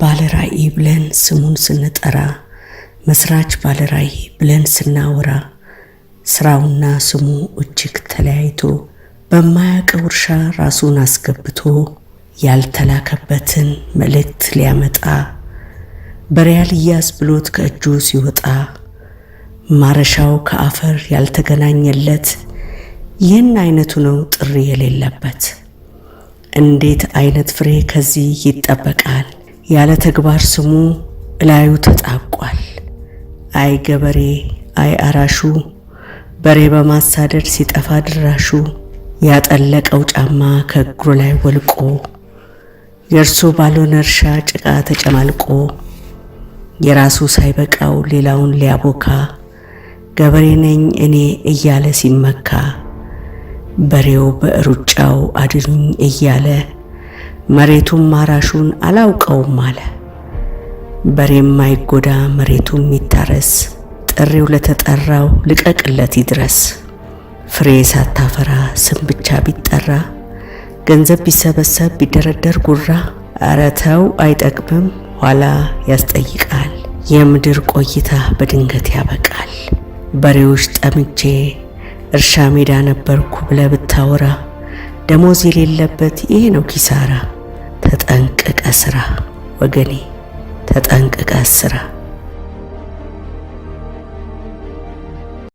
ባለራዕይ ብለን ስሙን ስንጠራ መስራች ባለራዕይ ብለን ስናወራ ስራውና ስሙ እጅግ ተለያይቶ በማያውቀው እርሻ ራሱን አስገብቶ ያልተላከበትን መልእክት ሊያመጣ በሪያል ያዝ ብሎት ከእጁ ሲወጣ ማረሻው ከአፈር ያልተገናኘለት ይህን አይነቱ ነው ጥሪ የሌለበት። እንዴት አይነት ፍሬ ከዚህ ይጠበቃል? ያለ ተግባር ስሙ እላዩ ተጣቋል። አይ ገበሬ አይ አራሹ በሬ በማሳደድ ሲጠፋ ድራሹ ያጠለቀው ጫማ ከእግሩ ላይ ወልቆ የእርሱ ባልሆነ እርሻ ጭቃ ተጨማልቆ የራሱ ሳይበቃው ሌላውን ሊያቦካ ገበሬ ነኝ እኔ እያለ ሲመካ በሬው በሩጫው አድኑኝ እያለ መሬቱም ማራሹን አላውቀውም አለ። በሬም ማይጎዳ መሬቱም ይታረስ ጥሪው ለተጠራው ልቀቅለት ይድረስ። ፍሬ ሳታፈራ ስም ብቻ ቢጠራ ገንዘብ ቢሰበሰብ ቢደረደር ጉራ አረተው አይጠቅምም ኋላ ያስጠይቃል። የምድር ቆይታ በድንገት ያበቃል። በሬዎች ጠምጄ እርሻ ሜዳ ነበርኩ ብለህ ብታወራ ደሞዝ የሌለበት ይሄ ነው ኪሳራ። ተጠንቅቀ ስራ ወገኔ ተጠንቅቀ ስራ።